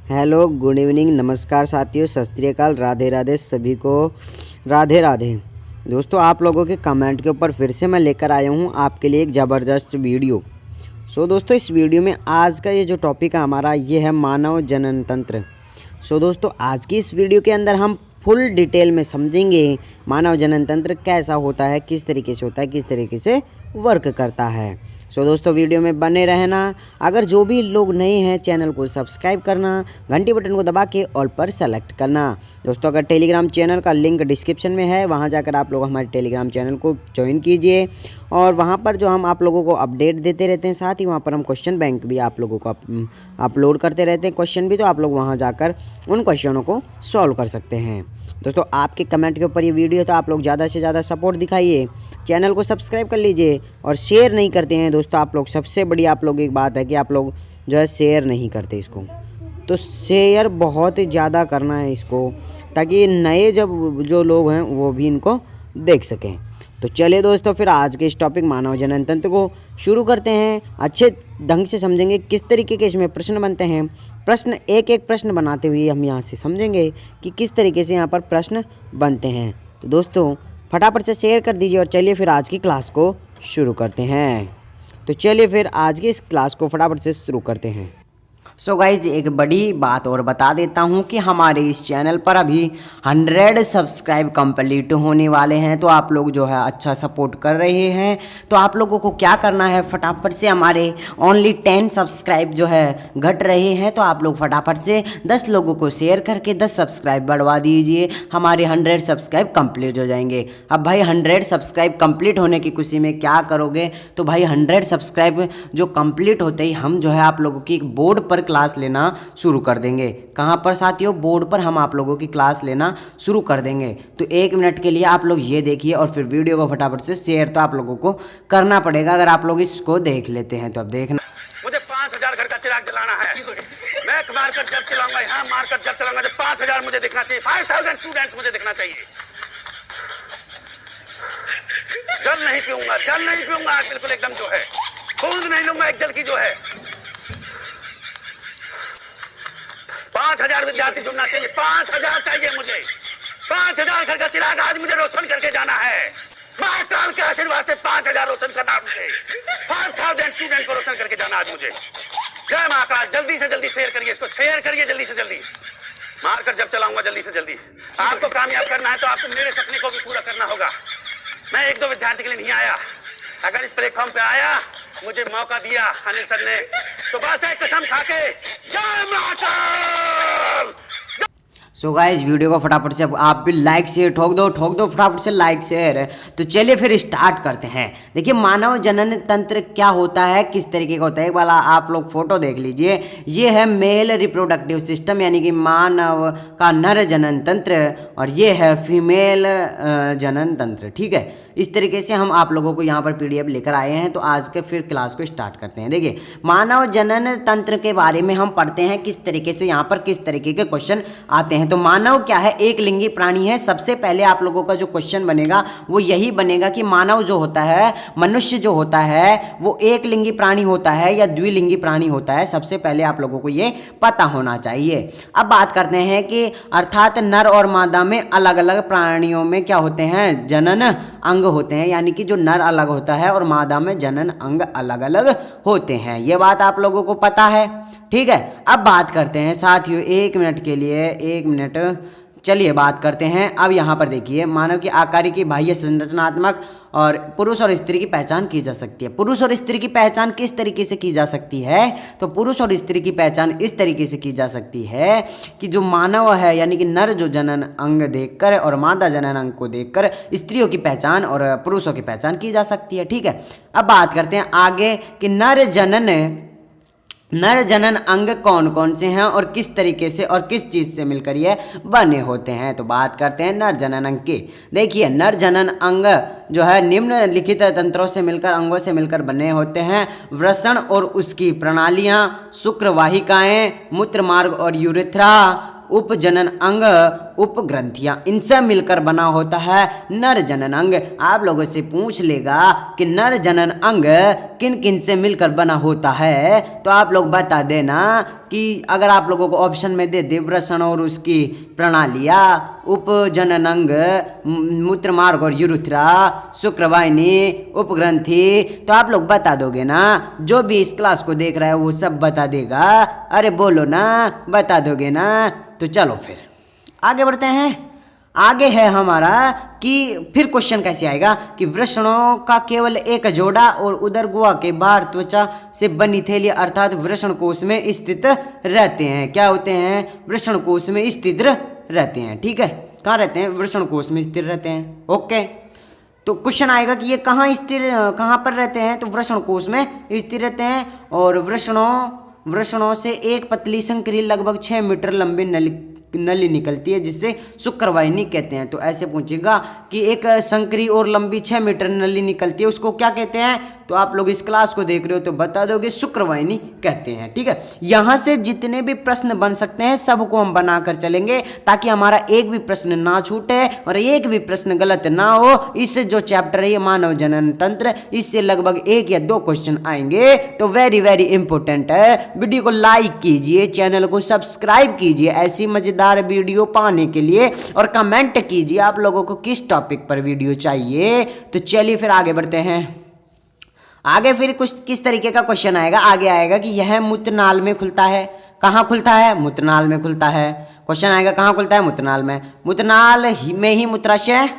Hello, good evening, नमस्कार साथियों, सत श्री अकाल, राधे राधे सभी को, राधे राधे। दोस्तों, आप लोगों के कमेंट के ऊपर फिर से मैं लेकर आया हूँ आपके लिए एक ज़बरदस्त वीडियो। दोस्तों, इस वीडियो में आज का ये जो टॉपिक है हमारा, ये है मानव जनन तंत्र। दोस्तों, आज की इस वीडियो के अंदर हम फुल डिटेल में समझेंगे मानव जनन तंत्र कैसा होता है, किस तरीके से होता है, किस तरीके से वर्क करता है। दोस्तों, वीडियो में बने रहना। अगर जो भी लोग नए हैं, चैनल को सब्सक्राइब करना, घंटी बटन को दबा के ऑल पर सेलेक्ट करना। दोस्तों, अगर टेलीग्राम चैनल का लिंक डिस्क्रिप्शन में है, वहां जाकर आप लोग हमारे टेलीग्राम चैनल को ज्वाइन कीजिए और वहां पर जो हम आप लोगों को अपडेट देते रहते हैं, साथ ही वहां पर हम क्वेश्चन बैंक भी आप लोगों को अपलोड करते रहते हैं क्वेश्चन भी, तो आप लोग वहां जाकर उन क्वेश्चनों को सॉल्व कर सकते हैं। दोस्तों, आपके कमेंट के ऊपर ये वीडियो तो आप लोग ज़्यादा से ज़्यादा सपोर्ट दिखाइए, चैनल को सब्सक्राइब कर लीजिए और शेयर नहीं करते हैं दोस्तों आप लोग। सबसे बड़ी आप लोग एक बात है कि आप लोग जो है शेयर नहीं करते इसको, तो शेयर बहुत ज़्यादा करना है इसको, ताकि नए जब जो लोग हैं वो भी इनको देख सकें। तो चलिए दोस्तों, फिर आज के इस टॉपिक मानव जनन तंत्र को शुरू करते हैं। अच्छे ढंग से समझेंगे किस तरीके के इसमें प्रश्न बनते हैं। प्रश्न एक एक प्रश्न बनाते हुए हम यहाँ से समझेंगे कि किस तरीके से यहाँ पर प्रश्न बनते हैं। तो दोस्तों, फटाफट से शेयर कर दीजिए और चलिए फिर आज की क्लास को शुरू करते हैं। तो चलिए फिर आज की इस क्लास को फटाफट से शुरू करते हैं। गाइज, एक बड़ी बात और बता देता हूं कि हमारे इस चैनल पर अभी 100 सब्सक्राइब कंप्लीट होने वाले हैं। तो आप लोग जो है अच्छा सपोर्ट कर रहे हैं, तो आप लोगों को क्या करना है, फटाफट से हमारे ओनली 10 सब्सक्राइब जो है घट रहे हैं, तो आप लोग फटाफट से 10 लोगों को शेयर करके 10 सब्सक्राइब बढ़वा दीजिए। हमारे 100 सब्सक्राइब कंप्लीट हो जाएंगे। अब भाई 100 सब्सक्राइब कंप्लीट होने की खुशी में क्या करोगे, तो भाई 100 सब्सक्राइब जो कंप्लीट होते ही हम जो है आप लोगों की एक बोर्ड पर क्लास लेना शुरू कर देंगे। कहां पर साथियों? बोर्ड पर हम आप लोगों की क्लास लेना शुरू कर देंगे। तो 1 मिनट के लिए आप लोग ये देखिए और फिर वीडियो को फटाफट से शेयर तो आप लोगों को करना पड़ेगा। अगर आप लोग इसको देख लेते हैं तो अब देखना। मुझे 5000 घर का चिराग जलाना है। मैं मारकर जब चलाऊंगा, यहाँ मारकर जब चलाऊंगा, जब 5000 मुझे दिखना चाहिए, 5000 स्टूडेंट्स मुझे दिखना चाहिए। जल नहीं पीऊंगा आज बिल्कुल एकदम जो है, बूंद नहीं लूंगा एक जल की जो है। 5000 विद्यार्थी जुड़ना चाहिए, 5000 चाहिए मुझे। 5000 घर का चिराग आज मुझे रोशन करके जाना है। महाकाल के आशीर्वाद से 5000 रोशन करना मुझे, 5000 स्टूडेंट को रोशन करके जाना आज मुझे। जय महाकाल। जल्दी से जल्दी शेयर करिए, इसको शेयर करिए जल्दी से जल्दी। मारकर जब चलाऊंगा जल्दी से जल्दी। आपको कामयाब करना है तो आपको मेरे सपने को भी पूरा करना होगा। मैं 1-2 विद्यार्थी के लिए नहीं आया। अगर इस प्लेटफॉर्म पे आया, मुझे मौका दिया अनिल सर ने, तो बस एक कसम खाके जय महाकाल। गाइस, वीडियो को फटाफट से आप भी लाइक शेयर ठोक दो फटाफट से लाइक शेयर। तो चलिए फिर स्टार्ट करते हैं। देखिए, मानव जनन तंत्र क्या होता है, किस तरीके का होता है, एक बार आप लोग फोटो देख लीजिए। ये है मेल रिप्रोडक्टिव सिस्टम, यानी कि मानव का नर जनन तंत्र, और ये है फीमेल जनन तंत्र। ठीक है, इस तरीके से हम आप लोगों को यहाँ पर PDF लेकर आए हैं। तो आज के फिर क्लास को स्टार्ट करते हैं। देखिए, मानव जनन तंत्र के बारे में हम पढ़ते हैं किस तरीके से यहाँ पर किस तरीके के क्वेश्चन आते हैं। तो मानव क्या है? एक लिंगी प्राणी है। सबसे पहले आप लोगों का जो क्वेश्चन बनेगा वो यही बनेगा कि मानव जो होता है, मनुष्य जो होता है, वो एक लिंगी प्राणी होता है या द्विलिंगी प्राणी होता है। सबसे पहले आप लोगों को ये पता होना चाहिए। अब बात करते हैं कि अर्थात नर और मादा में अलग अलग प्राणियों में क्या होते हैं, जनन अंग होते हैं, यानी कि जो नर अलग होता है और मादा में जनन अंग अलग अलग होते हैं। ये बात आप लोगों को पता है। ठीक है, अब बात करते हैं साथियों, 1 मिनट के लिए, 1 मिनट, चलिए बात करते हैं। अब यहाँ पर देखिए, मानव की आकारिकी, बाह्य संरचनात्मक और पुरुष और स्त्री की पहचान की जा सकती है। पुरुष और स्त्री की पहचान किस तरीके से की जा सकती है? तो पुरुष और स्त्री की पहचान इस तरीके से की जा सकती है कि जो मानव है, यानी कि नर जो जनन अंग देखकर और मादा जनन अंग को देखकर स्त्रियों की पहचान और पुरुषों की पहचान की जा सकती है। ठीक है, अब बात करते हैं आगे कि नर जनन अंग कौन कौन से हैं और किस तरीके से और किस चीज़ से मिलकर ये बने होते हैं। तो बात करते हैं नर जनन अंग की। देखिए, नर जनन अंग जो है निम्नलिखित तंत्रों से मिलकर, अंगों से मिलकर बने होते हैं। वृषण और उसकी प्रणालियाँ, शुक्रवाहिकाएँ, मूत्र मार्ग और यूरेथ्रा, उपजनन अंग, उपग्रंथियां, इनसे मिलकर बना होता है नर जनन अंग। आप लोगों से पूछ लेगा कि नर जनन अंग किन किन से मिलकर बना होता है, तो आप लोग बता देना कि अगर आप लोगों को ऑप्शन में दे दे वृषण और उसकी प्रणालियाँ, उपजनन अंग, मूत्रमार्ग और यूरेथ्रा, शुक्रवाहिनी, उपग्रंथि, तो आप लोग बता दोगे ना। जो भी इस क्लास को देख रहा है वो सब बता देगा। अरे बोलो ना, बता दोगे ना। तो चलो फिर आगे बढ़ते हैं। आगे है हमारा कि फिर क्वेश्चन कैसे आएगा कि वृषणों का केवल एक जोड़ा और उदर गुहा के बाहर त्वचा से बनी थैली अर्थात वृषण कोश में स्थित रहते हैं। क्या होते हैं? वृषण कोश में स्थित रहते हैं। ठीक है, कहाँ रहते हैं? वृषण कोश में स्थिर रहते हैं। ओके, तो क्वेश्चन आएगा कि ये कहाँ पर रहते हैं? तो वृषण कोश में स्थिर रहते हैं। और वृषणों से एक पतली संकरी लगभग 6 मीटर लंबी नली निकलती है जिससे शुक्रवाहिनी कहते हैं। तो ऐसे पूछेगा कि एक संकरी और लंबी 6 मीटर नली निकलती है, उसको क्या कहते हैं? तो आप लोग इस क्लास को देख रहे हो तो बता दोगे शुक्रवाहिनी कहते हैं। ठीक है, यहाँ से जितने भी प्रश्न बन सकते हैं सबको हम बनाकर चलेंगे ताकि हमारा एक भी प्रश्न ना छूटे और एक भी प्रश्न गलत ना हो। इससे जो चैप्टर है ये मानव जनन तंत्र, इससे लगभग 1 या 2 क्वेश्चन आएंगे। तो वेरी वेरी इंपॉर्टेंट है। वीडियो को लाइक कीजिए, चैनल को सब्सक्राइब कीजिए ऐसी मजेदार वीडियो पाने के लिए, और कमेंट कीजिए आप लोगों को किस टॉपिक पर वीडियो चाहिए। तो चलिए फिर आगे बढ़ते हैं। आगे फिर कुछ किस तरीके का क्वेश्चन आएगा? आगे आएगा कि यह मूत्रनाल में खुलता है। कहाँ खुलता है? मूत्रनाल में खुलता है। क्वेश्चन आएगा कहाँ खुलता है? मूत्रनाल में। मूत्रनाल में ही मूत्राशय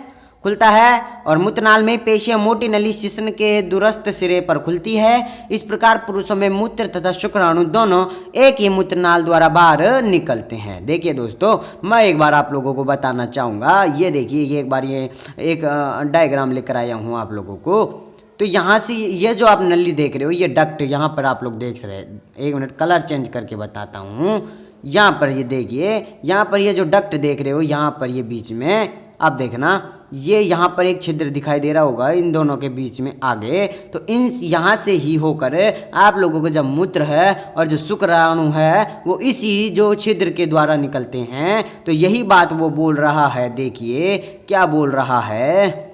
खुलता है और मूत्रनाल में पेशियां मोटी नली शिश्न के दूरस्थ सिरे पर खुलती है। इस प्रकार पुरुषों में मूत्र तथा शुक्राणु दोनों एक ही मूत्रनाल द्वारा बाहर निकलते हैं। देखिए दोस्तों, मैं एक बार आप लोगों को बताना चाहूँगा। ये देखिए, ये एक बार ये एक डायग्राम लेकर आया हूँ आप लोगों को। तो यहाँ से ये जो आप नली देख रहे हो, ये डक्ट यहाँ पर आप लोग देख रहे हैं। 1 मिनट कलर चेंज करके बताता हूँ। यहाँ पर ये देखिए, यहाँ पर ये जो डक्ट देख रहे हो, यहाँ पर ये बीच में आप देखना, ये यहाँ पर एक छिद्र दिखाई दे रहा होगा इन दोनों के बीच में आगे। तो इन यहाँ से ही होकर आप लोगों को जब मूत्र है और जो शुक्राणु है वो इसी जो छिद्र के द्वारा निकलते हैं। तो यही बात वो बोल रहा है। देखिए क्या बोल रहा है,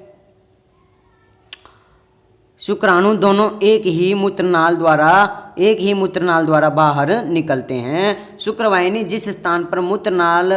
शुक्राणु दोनों एक ही मूत्रनाल द्वारा बाहर निकलते हैं। शुक्रवाहिनी जिस स्थान पर मूत्रनाल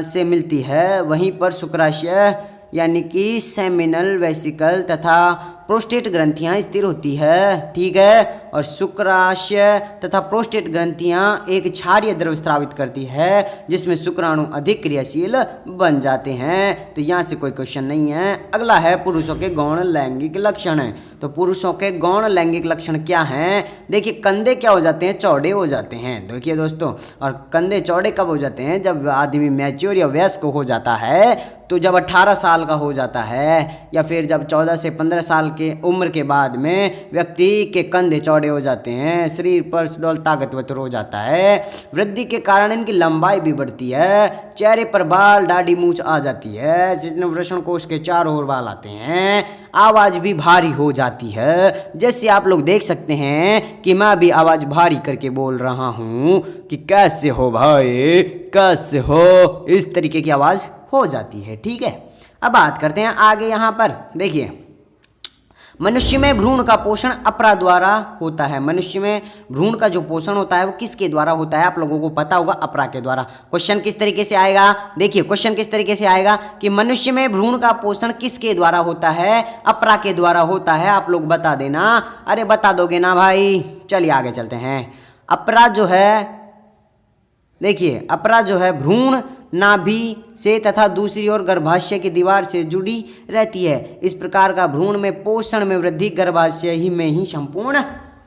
से मिलती है वहीं पर शुक्राशय यानी कि सेमिनल वेसिकल तथा प्रोस्टेट ग्रंथियां स्थिर होती है। ठीक है, और शुक्राशय तथा प्रोस्टेट ग्रंथियां एक क्षारीय द्रव स्रावित करती है जिसमें शुक्राणु अधिक क्रियाशील बन जाते हैं। तो यहाँ से कोई क्वेश्चन नहीं है। अगला है पुरुषों के गौण लैंगिक लक्षण। तो पुरुषों के गौण लैंगिक लक्षण क्या हैं? देखिए, कंधे क्या हो जाते हैं? चौड़े हो जाते हैं। देखिए दोस्तों, और कंधे चौड़े कब हो जाते हैं? जब आदमी मैच्योर या वयस्क हो जाता है। तो जब 18 साल का हो जाता है या फिर जब 14 से 15 साल के उम्र के बाद में व्यक्ति के कंधे चौड़े हो जाते हैं, शरीर पर सुडौल ताकतवर हो जाता है। वृद्धि के कारण इनकी लंबाई भी बढ़ती है, चेहरे पर बाल, दाढ़ी, मूंछ आ जाती है, जिसमें वृषण कोश के चारों ओर बाल आते हैं। आवाज भी भारी हो जाती है, जैसे आप लोग देख सकते हैं कि मैं भी आवाज भारी करके बोल रहा हूं कि कैसे हो भाई, कैसे हो, इस तरीके की आवाज हो जाती है। ठीक है, अब बात करते हैं आगे। यहाँ पर देखिए, मनुष्य में भ्रूण का पोषण अपरा द्वारा होता है। मनुष्य में भ्रूण का जो पोषण होता है वो किसके द्वारा होता है? आप लोगों को पता होगा, अपरा के द्वारा। क्वेश्चन किस तरीके से आएगा? देखिए, क्वेश्चन किस तरीके से आएगा कि मनुष्य में भ्रूण का पोषण किसके द्वारा होता है? अपरा के द्वारा होता है। आप लोग बता देना। अरे बता दोगे ना भाई। चलिए आगे चलते हैं। अपरा जो है, देखिए, अपरा जो है भ्रूण नाभि से तथा दूसरी ओर गर्भाशय की दीवार से जुड़ी रहती है। इस प्रकार का भ्रूण में पोषण में वृद्धि गर्भाशय ही में ही संपूर्ण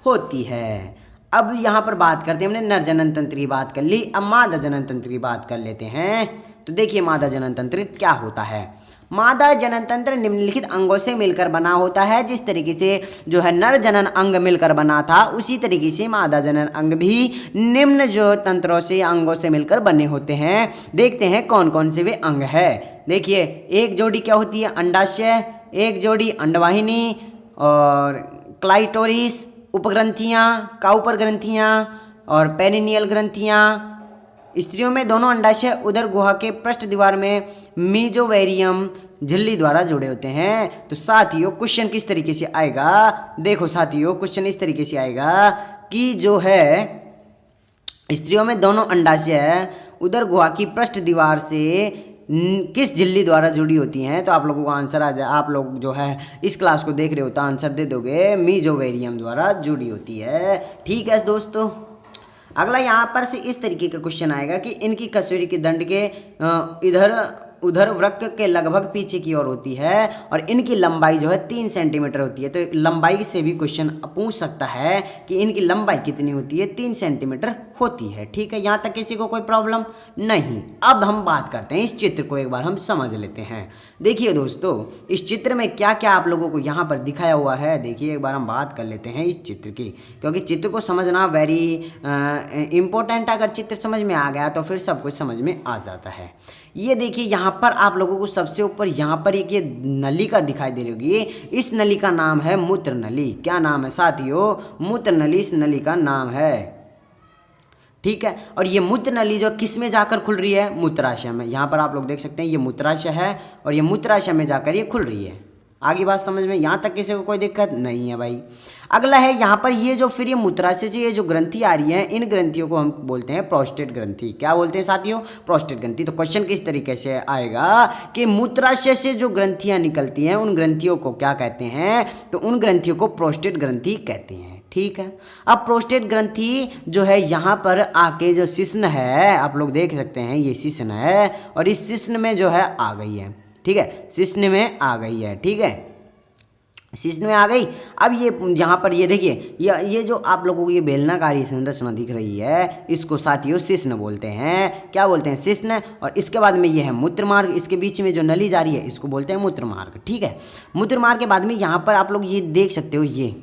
होती है। अब यहाँ पर बात करते हैं, हमने नर जनन तंत्र की बात कर ली, अब मादा जनन तंत्र की बात कर लेते हैं। तो देखिए मादा जनन तंत्र क्या होता है। मादा जनन तंत्र निम्नलिखित अंगों से मिलकर बना होता है। जिस तरीके से जो है नर जनन अंग मिलकर बना था, उसी तरीके से मादा जनन अंग भी निम्न जो तंत्रों से अंगों से मिलकर बने होते हैं। देखते हैं कौन कौन से वे अंग है। देखिए, एक जोड़ी क्या होती है? अंडाशय, एक जोड़ी अंडवाहिनी और क्लाइटोरिस, उपग्रंथियाँ, काउपर ग्रंथियाँ और पेरिनियल ग्रंथियाँ, स्त्रियों में दोनों अंडाशय उदर गुहा के पृष्ठ दीवार में मीजोवेरियम झिल्ली द्वारा जुड़े होते हैं। तो साथियों क्वेश्चन किस तरीके से आएगा, देखो साथियों क्वेश्चन इस तरीके से आएगा कि जो है स्त्रियों में दोनों अंडाशय उदर गुहा की पृष्ठ दीवार से किस झिल्ली द्वारा जुड़ी होती हैं। तो आप लोगों का आंसर आ जाए, आप लोग जो है इस क्लास को देख रहे हो तो आंसर दे दोगे मीजोवेरियम द्वारा जुड़ी होती है। ठीक है दोस्तों, अगला यहाँ पर से इस तरीके का क्वेश्चन आएगा कि इनकी कसूरी की दंड के उधर वृक्क के लगभग पीछे की ओर होती है और इनकी लंबाई जो है 3 सेंटीमीटर होती है। तो लंबाई से भी क्वेश्चन पूछ सकता है कि इनकी लंबाई कितनी होती है, 3 सेंटीमीटर होती है। ठीक है, यहाँ तक किसी को कोई प्रॉब्लम नहीं। अब हम बात करते हैं इस चित्र को एक बार हम समझ लेते हैं। देखिए दोस्तों, इस चित्र में क्या क्या आप लोगों को यहाँ पर दिखाया हुआ है, देखिए एक बार हम बात कर लेते हैं इस चित्र की, क्योंकि चित्र को समझना वेरी इंपॉर्टेंट। अगर चित्र समझ में आ गया तो फिर सब कुछ समझ में आ जाता है। ये देखिए यहाँ पर आप लोगों को सबसे ऊपर यहाँ पर एक ये नलिका दिखाई दे रही होगी, इस नली का नाम है मूत्र नली। क्या नाम है साथियों, मूत्र नली इस नली का नाम है। ठीक है, और ये मूत्र नली जो किस में जाकर खुल रही है, मूत्राशय में। यहाँ पर आप लोग देख सकते हैं ये मूत्राशय है और ये मूत्राशय में जाकर ये खुल रही है। आगे बात समझ में, यहाँ तक किसी को कोई दिक्कत नहीं है भाई। अगला है यहाँ पर ये जो फिर ये मूत्राशय से ये जो ग्रंथि आ रही है, इन ग्रंथियों को हम बोलते हैं प्रोस्टेट ग्रंथि। क्या बोलते हैं साथियों, प्रोस्टेट ग्रंथि। तो क्वेश्चन किस तरीके से आएगा कि मूत्राशय से जो ग्रंथियाँ निकलती हैं उन ग्रंथियों को क्या कहते हैं, तो उन ग्रंथियों को प्रोस्टेट ग्रंथि कहते हैं। ठीक है, अब प्रोस्टेट ग्रंथि जो है यहाँ पर आके जो शिश्न है, आप लोग देख सकते हैं ये शिश्न है और इस शिश्न में जो है आ गई है। ठीक है, शिश्न में आ गई है। ठीक है, शिश्न में आ गई। अब ये यहाँ पर ये देखिए ये जो आप लोगों को ये बेलनाकारी संरचना दिख रही है, इसको साथियों शिश्न बोलते हैं। क्या बोलते हैं, शिश्न। और इसके बाद में ये है मूत्र मार्ग, इसके बीच में जो नली जा रही है इसको बोलते हैं मूत्र मार्ग। ठीक है, मूत्र मार्ग के बाद में यहाँ पर आप लोग ये देख सकते हो, ये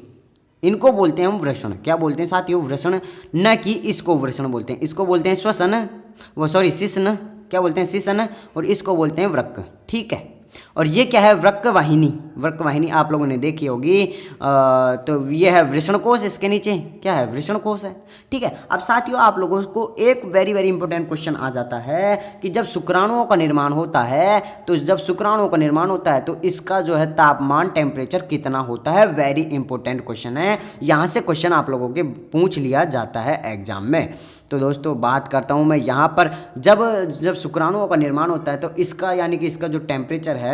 इनको बोलते हैं हम वृषण। क्या बोलते हैं साथियों, वृषण, न कि इसको वृषण बोलते हैं, इसको बोलते हैं श्वसन, वो सॉरी शिश्न। क्या बोलते हैं, शिश्न। और इसको बोलते हैं वृक्क। ठीक है, और ये क्या है, वृक्क वाहिनी। वृक्क वाहिनी आप लोगों ने देखी होगी। तो ये है वृषणकोश, इसके नीचे क्या है, वृषणकोश है। ठीक है, अब साथियों आप लोगों को एक वेरी वेरी इंपॉर्टेंट क्वेश्चन आ जाता है कि जब शुक्राणुओं का निर्माण होता है, तो जब शुक्राणुओं का निर्माण होता है तो इसका जो है तापमान, टेम्परेचर कितना होता है। वेरी इंपॉर्टेंट क्वेश्चन है, यहाँ से क्वेश्चन आप लोगों के पूछ लिया जाता है एग्जाम में। तो दोस्तों बात करता हूँ मैं यहाँ पर, जब शुक्राणुओं का निर्माण होता है तो इसका यानी कि इसका जो टेम्परेचर है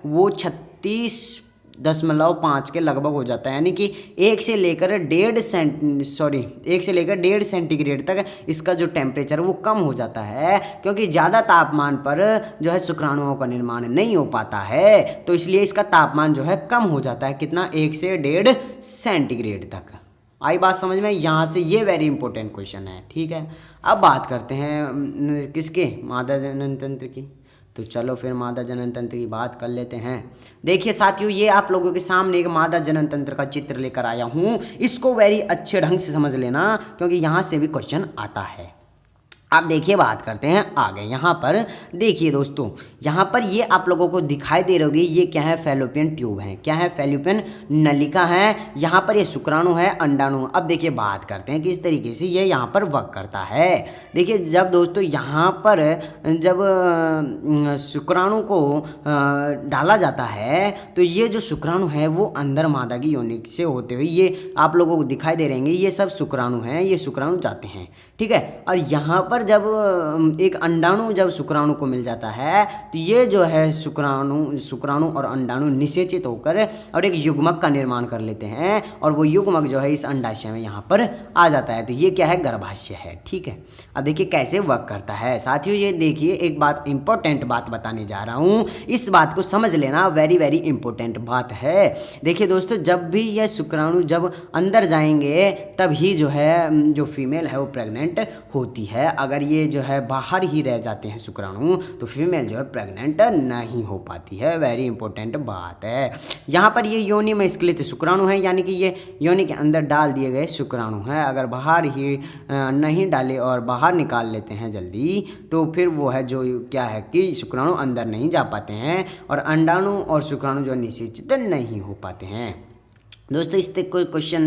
वो 36.5 के लगभग हो जाता है। यानी कि 1 से लेकर 1.5 सेंटीग्रेड तक इसका जो टेम्परेचर वो कम हो जाता है, क्योंकि ज़्यादा तापमान पर जो है शुक्राणुओं का निर्माण नहीं हो पाता है। तो इसलिए इसका तापमान जो है कम हो जाता है, कितना, 1 से 1.5 सेंटीग्रेड तक। आई बात समझ में, यहाँ से ये वेरी इंपॉर्टेंट क्वेश्चन है। ठीक है, अब बात करते हैं किसके, मादा जनन तंत्र की। तो चलो फिर मादा जनन तंत्र की बात कर लेते हैं। देखिए साथियों, ये आप लोगों के सामने एक मादा जनन तंत्र का चित्र लेकर आया हूँ, इसको वेरी अच्छे ढंग से समझ लेना, क्योंकि यहाँ से भी क्वेश्चन आता है। अब देखिए बात करते हैं आगे। यहाँ पर देखिए दोस्तों, यहाँ पर ये आप लोगों को दिखाई दे रही होगी, ये क्या है, फैलोपियन ट्यूब है। क्या है, फैलोपियन नलिका है। यहाँ पर ये शुक्राणु है, अंडाणु। अब देखिए बात करते हैं किस तरीके से ये यहाँ पर वर्क करता है। देखिए जब दोस्तों यहाँ पर जब शुक्राणु को डाला जाता है तो ये जो शुक्राणु है वो अंदर मादा की योनि से होते हुए ये आप लोगों को दिखाई दे रहेंगे, ये सब शुक्राणु हैं, ये शुक्राणु जाते हैं। ठीक है, और यहाँ पर जब एक अंडाणु जब शुक्राणु को मिल जाता है तो ये जो है शुक्राणु और अंडाणु निषेचित होकर और एक युग्मक का निर्माण कर लेते हैं, और वो युग्मक जो है इस अंडाशय में यहाँ पर आ जाता है। तो ये क्या है, गर्भाशय है। ठीक है, अब देखिए कैसे वर्क करता है साथियों। ये देखिए एक बात, इंपॉर्टेंट बात बताने जा रहा हूँ, इस बात को समझ लेना, वेरी वेरी इंपॉर्टेंट बात है। देखिए दोस्तों, जब भी यह शुक्राणु जब अंदर जाएंगे तभी जो है जो फीमेल है वो प्रेग्नेंट होती है। अगर ये जो है बाहर ही रह जाते हैं शुक्राणु तो फीमेल जो है प्रेग्नेंट नहीं हो पाती है। वेरी इंपॉर्टेंट बात है। यहाँ पर ये योनि में स्खलित शुक्राणु है, यानी कि ये योनि के अंदर डाल दिए गए शुक्राणु हैं। अगर बाहर ही नहीं डाले और बाहर निकाल लेते हैं जल्दी तो फिर वो है जो क्या है कि शुक्राणु अंदर नहीं जा पाते हैं और अंडाणु और शुक्राणु जो निषेचित नहीं हो पाते हैं। दोस्तों इस तक कोई क्वेश्चन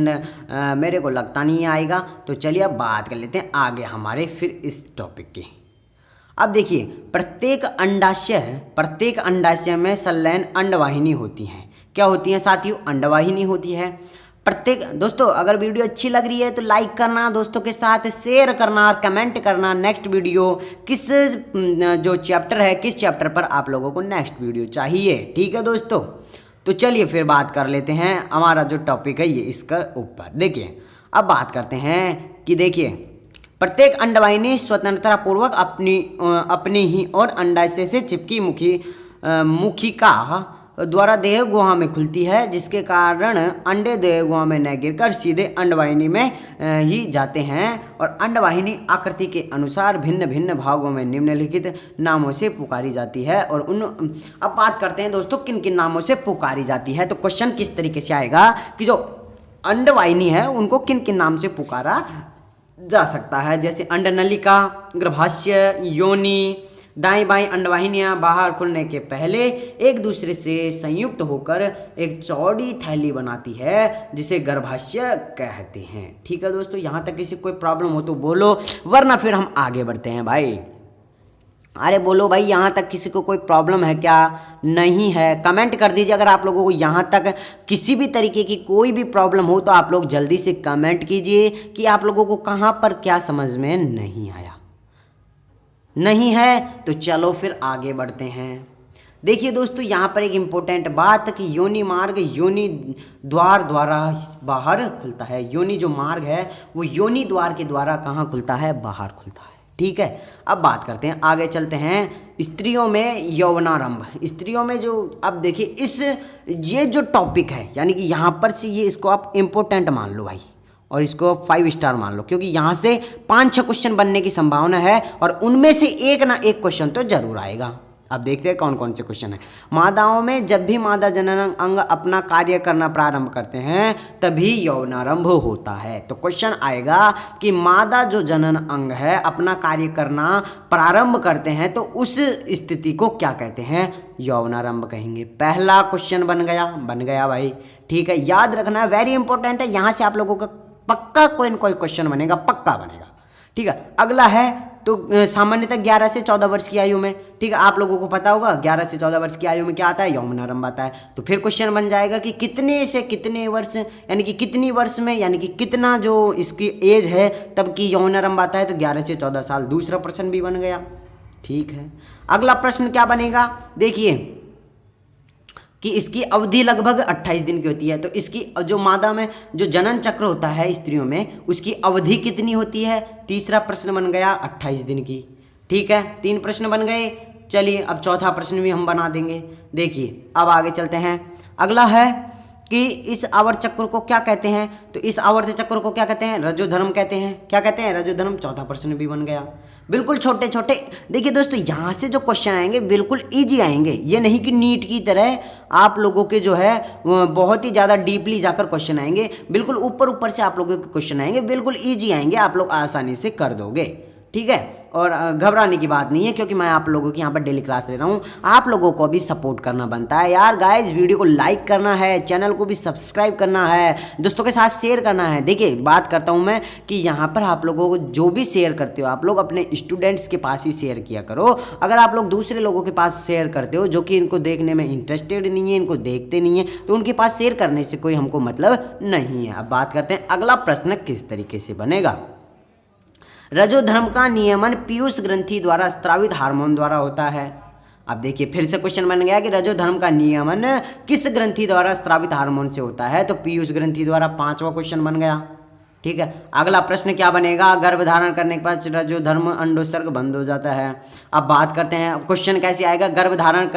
मेरे को लगता नहीं आएगा। तो चलिए अब बात कर लेते हैं आगे हमारे फिर इस टॉपिक की। अब देखिए प्रत्येक अंडाशय में संलयन अंडवाहिनी होती है। क्या होती है साथियों? अंडवाहिनी होती है प्रत्येक। दोस्तों अगर वीडियो अच्छी लग रही है तो लाइक करना, दोस्तों के साथ शेयर करना और कमेंट करना नेक्स्ट वीडियो किस जो चैप्टर है, किस चैप्टर पर आप लोगों को नेक्स्ट वीडियो चाहिए। ठीक है दोस्तों, तो चलिए फिर बात कर लेते हैं हमारा जो टॉपिक है ये इसका ऊपर। देखिए अब बात करते हैं कि देखिए प्रत्येक अंडवाहिनी स्वतंत्रता पूर्वक अपनी ही और अंडाशय से चिपकी मुखिका द्वारा देह गुहा में खुलती है, जिसके कारण अंडे देह गुहा में न गिरकर सीधे अंडवाहिनी में ही जाते हैं। और अंडवाहिनी आकृति के अनुसार भिन्न भिन्न भागों में निम्नलिखित नामों से पुकारी जाती है। और अब बात करते हैं दोस्तों किन किन नामों से पुकारी जाती है। तो क्वेश्चन किस तरीके से आएगा कि जो अंडवाहिनी है उनको किन किन नाम से पुकारा जा सकता है, जैसे अंडनलिका, गर्भाशय, योनि। दाएं बाएं अंडवाहिनियां बाहर खुलने के पहले एक दूसरे से संयुक्त होकर एक चौड़ी थैली बनाती है, जिसे गर्भाशय कहते हैं। ठीक है दोस्तों, यहाँ तक किसी कोई प्रॉब्लम हो तो बोलो, वरना फिर हम आगे बढ़ते हैं भाई। अरे बोलो भाई, यहाँ तक किसी को कोई प्रॉब्लम है क्या? नहीं है? कमेंट कर दीजिए। अगर आप लोगों को यहाँ तक किसी भी तरीके की कोई भी प्रॉब्लम हो तो आप लोग जल्दी से कमेंट कीजिए कि आप लोगों को कहाँ पर क्या समझ में नहीं आया। नहीं है तो चलो फिर आगे बढ़ते हैं। देखिए दोस्तों यहाँ पर एक इम्पोर्टेंट बात कि योनि मार्ग योनि द्वार द्वारा बाहर खुलता है। योनि जो मार्ग है वो योनि द्वार के द्वारा कहाँ खुलता है? बाहर खुलता है। ठीक है, अब बात करते हैं, आगे चलते हैं। स्त्रियों में यौवनारंभ। स्त्रियों में जो, अब देखिए ये जो टॉपिक है, यानी कि यहाँ पर से ये इसको आप इम्पोर्टेंट मान लो भाई, और इसको 5 स्टार मान लो, क्योंकि यहाँ से 5-6 क्वेश्चन बनने की संभावना है और उनमें से एक ना एक क्वेश्चन तो जरूर आएगा। अब देखते हैं कौन कौन से क्वेश्चन है। मादाओं में जब भी मादा जनन अंग अपना कार्य करना प्रारंभ करते हैं तभी यौवनारंभ होता है। तो क्वेश्चन आएगा कि मादा जो जनन अंग है अपना कार्य करना प्रारंभ करते हैं तो उस स्थिति को क्या कहते हैं? यौवनारंभ कहेंगे। पहला क्वेश्चन बन गया भाई। ठीक है, याद रखना, वेरी इंपॉर्टेंट है। यहाँ से आप लोगों का पक्का कोई न कोई क्वेश्चन बनेगा, पक्का बनेगा। ठीक है, अगला है तो सामान्यतः 11 से 14 वर्ष की आयु में। ठीक है, आप लोगों को पता होगा 11 से 14 वर्ष की आयु में क्या आता है? यौवनारंभ आता है। तो फिर क्वेश्चन बन जाएगा कि कितने से कितने वर्ष, यानी कि कितनी वर्ष में, यानी कि कितना जो इसकी एज है तब की यौवनारंभ आता है? तो 11 से 14 साल। दूसरा प्रश्न भी बन गया। ठीक है, अगला प्रश्न क्या बनेगा? देखिए कि इसकी अवधि लगभग 28 दिन की होती है। तो इसकी जो मादा में जो जनन चक्र होता है स्त्रियों में, उसकी अवधि कितनी होती है? तीसरा प्रश्न बन गया 28 दिन की। ठीक है, 3 प्रश्न बन गए। चलिए अब चौथा प्रश्न भी हम बना देंगे। देखिए अब आगे चलते हैं। अगला है कि इस आवर्त चक्र को क्या कहते हैं? तो इस आवर्त चक्र को क्या कहते हैं? रजोधर्म कहते हैं। क्या कहते हैं? रजोधर्म। चौथा प्रश्न भी बन गया। बिल्कुल छोटे छोटे। देखिए दोस्तों यहाँ से जो क्वेश्चन आएंगे बिल्कुल इजी आएंगे। ये नहीं कि नीट की तरह आप लोगों के जो है बहुत ही ज़्यादा डीपली जाकर क्वेश्चन आएंगे। बिल्कुल ऊपर ऊपर से आप लोगों के क्वेश्चन आएंगे, बिल्कुल इजी आएंगे, आप लोग आसानी से कर दोगे। ठीक है, और घबराने की बात नहीं है, क्योंकि मैं आप लोगों की यहाँ पर डेली क्लास ले रहा हूँ। आप लोगों को भी सपोर्ट करना बनता है यार गाइज। वीडियो को लाइक करना है, चैनल को भी सब्सक्राइब करना है, दोस्तों के साथ शेयर करना है। देखिए बात करता हूँ मैं कि यहाँ पर आप लोगों को जो भी शेयर करते हो आप लोग अपने स्टूडेंट्स के पास ही शेयर किया करो। अगर आप लोग दूसरे लोगों के पास शेयर करते हो जो कि इनको देखने में इंटरेस्टेड नहीं है, इनको देखते नहीं है, तो उनके पास शेयर करने से कोई हमको मतलब नहीं है। अब बात करते हैं अगला प्रश्न किस तरीके से बनेगा। रजोधर्म का नियमन पीयूष ग्रंथि द्वारा स्रावित हार्मोन द्वारा होता है। अब देखिए फिर से क्वेश्चन बन गया कि रजोधर्म का नियमन किस ग्रंथि द्वारा स्रावित हार्मोन से होता है? तो पीयूष ग्रंथि द्वारा। 5वां क्वेश्चन बन गया। ठीक है, अगला प्रश्न क्या बनेगा? गर्भधारण करने के बाद रजोधर्म अंडोत्सर्ग बंद हो जाता है। अब बात करते हैं क्वेश्चन कैसे आएगा। गर्भधारण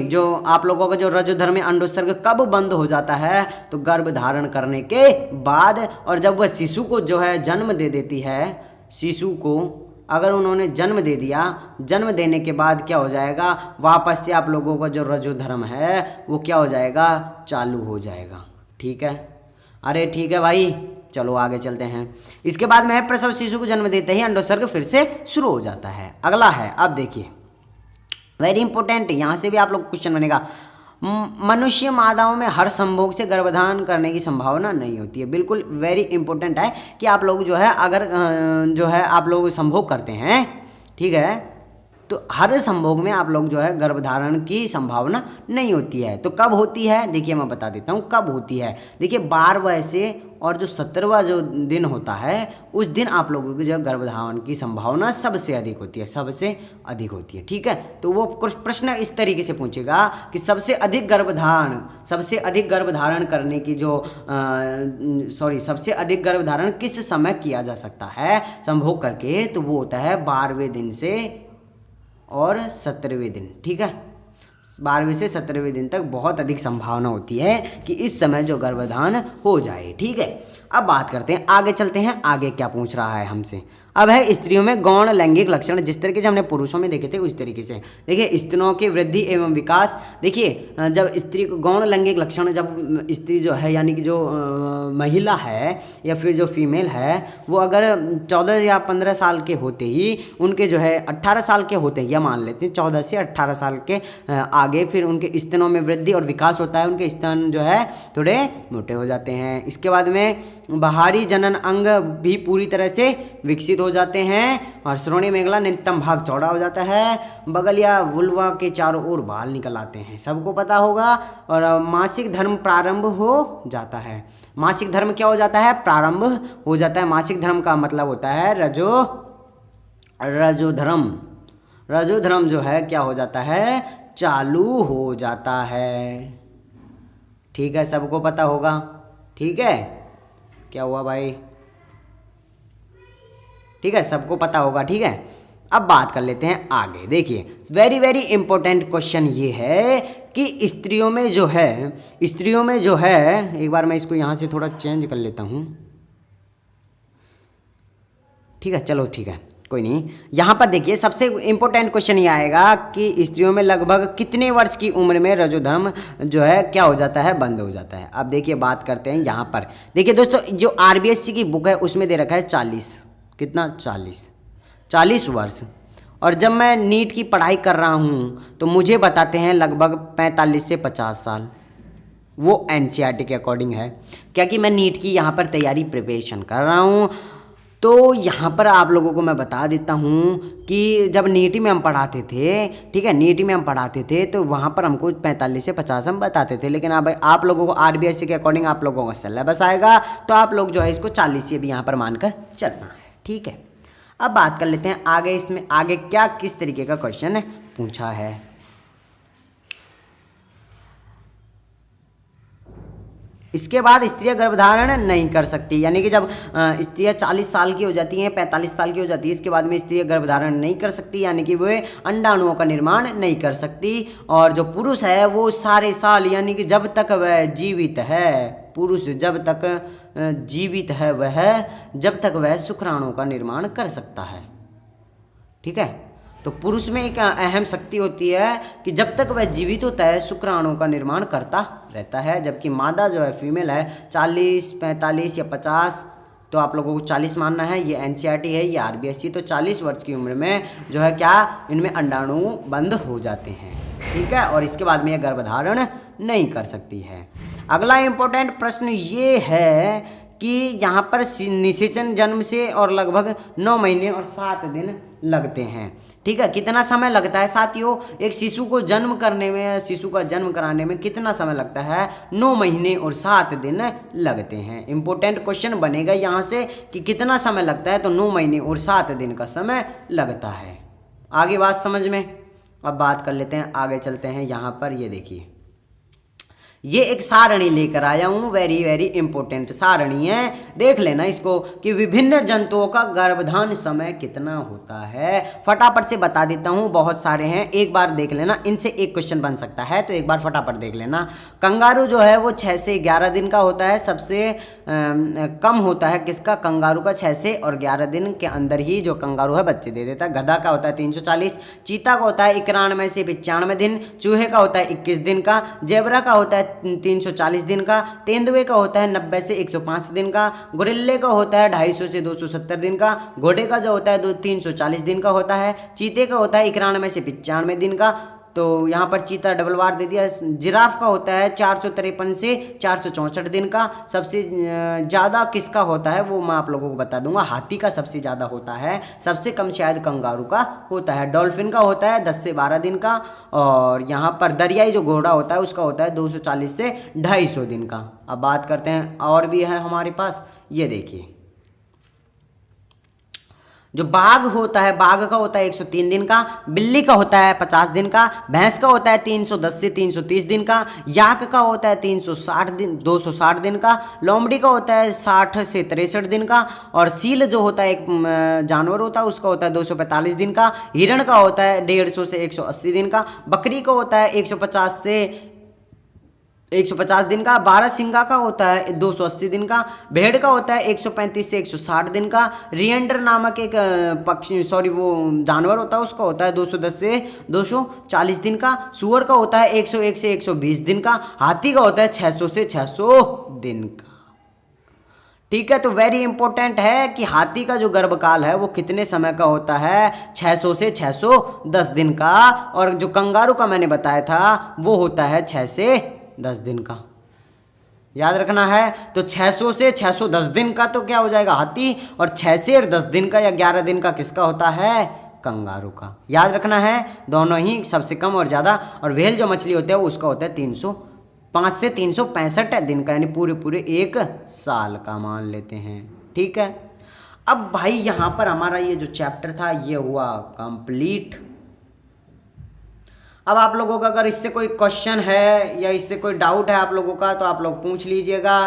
जो आप लोगों का जो रजोधर्म अंडोत्सर्ग कब बंद हो जाता है? तो गर्भधारण करने के बाद, और जब वह शिशु को जो है जन्म दे देती है, शिशु को अगर उन्होंने जन्म दे दिया, जन्म देने के बाद क्या हो जाएगा? वापस से आप लोगों का जो रजोधर्म है वो क्या हो जाएगा? चालू हो जाएगा। ठीक है, अरे ठीक है भाई, चलो आगे चलते हैं। इसके बाद में प्रसव शिशु को जन्म देते ही अंडोत्सर्ग फिर से शुरू हो जाता है। अगला है, अब देखिए वेरी इंपॉर्टेंट, यहाँ से भी आप लोग क्वेश्चन बनेगा। मनुष्य मादाओं में हर संभोग से गर्भधारण करने की संभावना नहीं होती है। बिल्कुल वेरी इंपॉर्टेंट है कि आप लोग जो है अगर जो है आप लोग संभोग करते हैं, ठीक है, तो हर संभोग में आप लोग जो है गर्भधारण की संभावना नहीं होती है। तो कब होती है, देखिए मैं बता देता हूँ कब होती है। देखिए 12वां से और जो 17वां जो दिन होता है उस दिन आप लोगों की जो गर्भधारण की संभावना सबसे अधिक होती है, सबसे अधिक होती है, ठीक है। तो वो कुछ प्रश्न इस तरीके से पूछेगा कि सबसे अधिक गर्भधारण करने की जो सबसे अधिक गर्भधारण किस समय किया जा सकता है संभोग करके, तो वो होता है 12वें दिन से और 17वें दिन, ठीक है। 12वें से 17वें दिन तक बहुत अधिक संभावना होती है कि इस समय जो गर्भधारण हो जाए, ठीक है। अब बात करते हैं, आगे चलते हैं, आगे क्या पूछ रहा है हमसे। अब है स्त्रियों में गौण लैंगिक लक्षण, जिस तरीके से हमने पुरुषों में देखे थे उस तरीके से। देखिए स्त्रियों की वृद्धि एवं विकास, देखिए जब स्त्री को गौण लैंगिक लक्षण, जब स्त्री जो है यानी कि जो महिला है या फिर जो फीमेल है वो अगर 14 या 15 साल के होते ही उनके जो है 18 साल के होते हैं, या मान लेते हैं 14 से 18 साल के आगे, फिर उनके स्तनों में वृद्धि और विकास होता है, उनके स्तन जो है थोड़े मोटे हो जाते हैं। इसके बाद में बाहरी जनन अंग भी पूरी तरह से विकसित हो जाते हैं और श्रोणि मेखला निम्नतम भाग चौड़ा हो जाता है, बगल या वुल्वा के चारों ओर बाल निकल आते हैं, सबको पता होगा। और मासिक धर्म प्रारंभ हो जाता है। मासिक धर्म क्या हो जाता है, प्रारंभ हो जाता है। मासिक धर्म का मतलब होता है रजोधर्म। रजोधर्म जो है क्या हो जाता है, चालू हो जाता है, ठीक है, सबको पता होगा, ठीक है। क्या हुआ भाई, ठीक है, सबको पता होगा, ठीक है। अब बात कर लेते हैं आगे। देखिए वेरी वेरी इंपॉर्टेंट क्वेश्चन ये है कि स्त्रियों में जो है एक बार मैं इसको यहाँ से थोड़ा चेंज कर लेता हूँ, ठीक है, चलो ठीक है, कोई नहीं। यहाँ पर देखिए सबसे इंपॉर्टेंट क्वेश्चन ये आएगा कि स्त्रियों में लगभग कितने वर्ष की उम्र में रजोधर्म जो है क्या हो जाता है, बंद हो जाता है। अब देखिए बात करते हैं यहाँ पर। देखिए दोस्तों जो RBSC की बुक है उसमें दे रखा है 40, कितना, 40 वर्ष। और जब मैं नीट की पढ़ाई कर रहा हूँ तो मुझे बताते हैं लगभग 45 से 50 साल। वो NCERT के अकॉर्डिंग है, क्या कि मैं नीट की यहाँ पर तैयारी प्रिपरेशन कर रहा हूँ। तो यहाँ पर आप लोगों को मैं बता देता हूँ कि जब नीट में हम पढ़ाते थे, ठीक है, नीट में हम पढ़ाते थे तो वहाँ पर हमको 45 से 50 हम बताते थे, लेकिन अब आप लोगों को RBSC के अकॉर्डिंग आप लोगों का सिलेबस आएगा तो आप लोग जो है इसको 40 से भी यहाँ पर मानकर चलना है, ठीक है। अब बात कर लेते हैं आगे, इसमें आगे क्या किस तरीके का क्वेश्चन पूछा है। इसके बाद स्त्रियां गर्भधारण नहीं कर सकती, यानी कि जब स्त्रियां 40 साल की हो जाती हैं, 45 साल की हो जाती है, इसके बाद में स्त्रियां गर्भधारण नहीं कर सकती, यानी कि वे अंडाणुओं का निर्माण नहीं कर सकती। और जो पुरुष है वो सारे साल, यानी कि जब तक वह जीवित है, पुरुष जब तक जीवित है जब तक वह शुक्राणुओं का निर्माण कर सकता है, ठीक है। तो पुरुष में एक अहम शक्ति होती है कि जब तक वह जीवित होता है शुक्राणुओं का निर्माण करता रहता है, जबकि मादा जो है फीमेल है 40, 45 या 50, तो आप लोगों को 40 मानना है, ये NCERT है, ये RBSC। तो 40 वर्ष की उम्र में जो है क्या इनमें अंडाणु बंद हो जाते हैं, ठीक है, और इसके बाद में यह गर्भधारण नहीं कर सकती है। अगला इंपॉर्टेंट प्रश्न ये है कि यहाँ पर निषेचन जन्म से और लगभग 9 महीने और 7 दिन लगते हैं, ठीक है। कितना समय लगता है साथियों, एक शिशु को जन्म करने में, शिशु का जन्म कराने में कितना समय लगता है, 9 महीने और 7 दिन लगते हैं। इंपॉर्टेंट क्वेश्चन बनेगा यहाँ से कि कितना समय लगता है, तो 9 महीने और 7 दिन का समय लगता है। आगे बात समझ में। अब बात कर लेते हैं, आगे चलते हैं। यहाँ पर ये देखिए, ये एक सारणी लेकर आया हूँ, वेरी वेरी इंपॉर्टेंट सारणी है, देख लेना इसको कि विभिन्न जंतुओं का गर्भधान समय कितना होता है। फटाफट से बता देता हूँ, बहुत सारे हैं, एक बार देख लेना, इनसे एक क्वेश्चन बन सकता है, तो एक बार फटाफट देख लेना। कंगारू जो है वो 6 से 11 दिन का होता है, सबसे कम होता है किसका, कंगारू का 6 से और 11 दिन के अंदर ही जो कंगारू है बच्चे दे देता है। गधा का होता है 340, चीता का होता है 91 से 95 दिन, चूहे का होता है 21 दिन का, जेबरा का होता है 340 दिन का, तेंदुए का होता है 90 से 105 दिन का, गोरिल्ले का होता है 250 से 270 दिन का, घोड़े का जो होता है 340 दिन का होता है, चीते का होता है 91 से 95 दिन का, तो यहाँ पर चीता डबल बार दे दिया। जिराफ का होता है 453 से 464 दिन का। सबसे ज़्यादा किसका होता है वो मैं आप लोगों को बता दूंगा। हाथी का सबसे ज़्यादा होता है, सबसे कम शायद कंगारू का होता है। डॉल्फिन का होता है 10 से 12 दिन का। और यहाँ पर दरियाई जो घोड़ा होता है उसका होता है 240 से 250 दिन का। अब बात करते हैं और भी है हमारे पास, ये देखिए जो बाघ होता है, बाघ का होता है 103 दिन का। बिल्ली का होता है 50 दिन का। भैंस का होता है 310 से 330 दिन का। याक का होता है 260 दिन का। लोमड़ी का होता है 60 से 63 दिन का। और सील जो होता है एक जानवर होता है उसका होता है 245 दिन का। हिरण का होता है 150 से 180 दिन का। बकरी का होता है 150 से 150 दिन का। बारहसिंगा का होता है 280 दिन का। भेड़ का होता है 135 से 160 दिन का। रिएंडर नामक एक पक्षी वो जानवर होता है उसका होता है 210 से 240 दिन का। सुअर का होता है 101 से 120 दिन का। हाथी का होता है 600 से 600 दिन का। ठीक है, तो वेरी इंपॉर्टेंट है कि हाथी का जो गर्भकाल है वो कितने समय का होता है, 600 से 610 दिन का। और जो कंगारू का मैंने बताया था वो होता है 6 से 10 दिन का। याद रखना है। तो 600 से 610 दिन का तो क्या हो जाएगा हाथी, और 6 से 10 दिन का या 11 दिन का किसका होता है, कंगारू का। याद रखना है दोनों ही सबसे कम और ज़्यादा। और व्हेल जो मछली होता है उसका होता है 305 से 365 दिन का, यानी पूरे 1 साल का मान लेते हैं। ठीक है, अब भाई यहाँ पर हमारा ये जो चैप्टर था ये हुआ कंप्लीट। अब आप लोगों का अगर इससे कोई क्वेश्चन है या इससे कोई डाउट है आप लोगों का तो आप लोग पूछ लीजिएगा,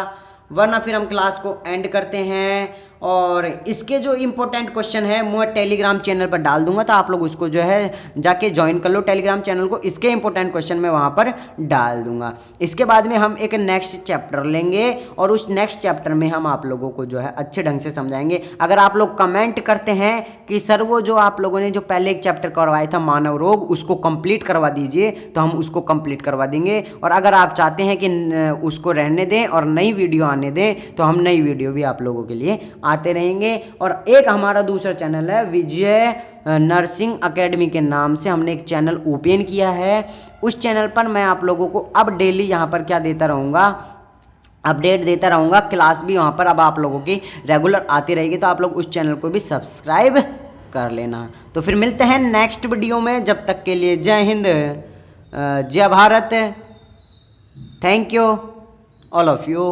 वरना फिर हम क्लास को एंड करते हैं। और इसके जो इम्पोर्टेंट क्वेश्चन है मैं टेलीग्राम चैनल पर डाल दूंगा, तो आप लोग उसको जो है जाके ज्वाइन कर लो टेलीग्राम चैनल को। इसके इम्पोर्टेंट क्वेश्चन मैं वहाँ पर डाल दूंगा। इसके बाद में हम एक नेक्स्ट चैप्टर लेंगे और उस नेक्स्ट चैप्टर में हम आप लोगों को जो है अच्छे ढंग से समझाएंगे। अगर आप लोग कमेंट करते हैं कि सर वो जो आप लोगों ने जो पहले एक चैप्टर करवाया था मानव रोग उसको कंप्लीट करवा दीजिए, तो हम उसको कंप्लीट करवा देंगे। और अगर आप चाहते हैं कि उसको रहने दें और नई वीडियो आने दें तो हम नई वीडियो भी आप लोगों के लिए आते रहेंगे। और एक हमारा दूसरा चैनल है विजय नर्सिंग एकेडमी के नाम से हमने एक चैनल ओपन किया है। उस चैनल पर मैं आप लोगों को अब डेली यहाँ पर क्या देता रहूँगा, अपडेट देता रहूँगा। क्लास भी वहाँ पर अब आप लोगों की रेगुलर आती रहेगी, तो आप लोग उस चैनल को भी सब्सक्राइब कर लेना। तो फिर मिलते हैं नेक्स्ट वीडियो में, जब तक के लिए जय हिंद, जय Bharat, thank you all of you.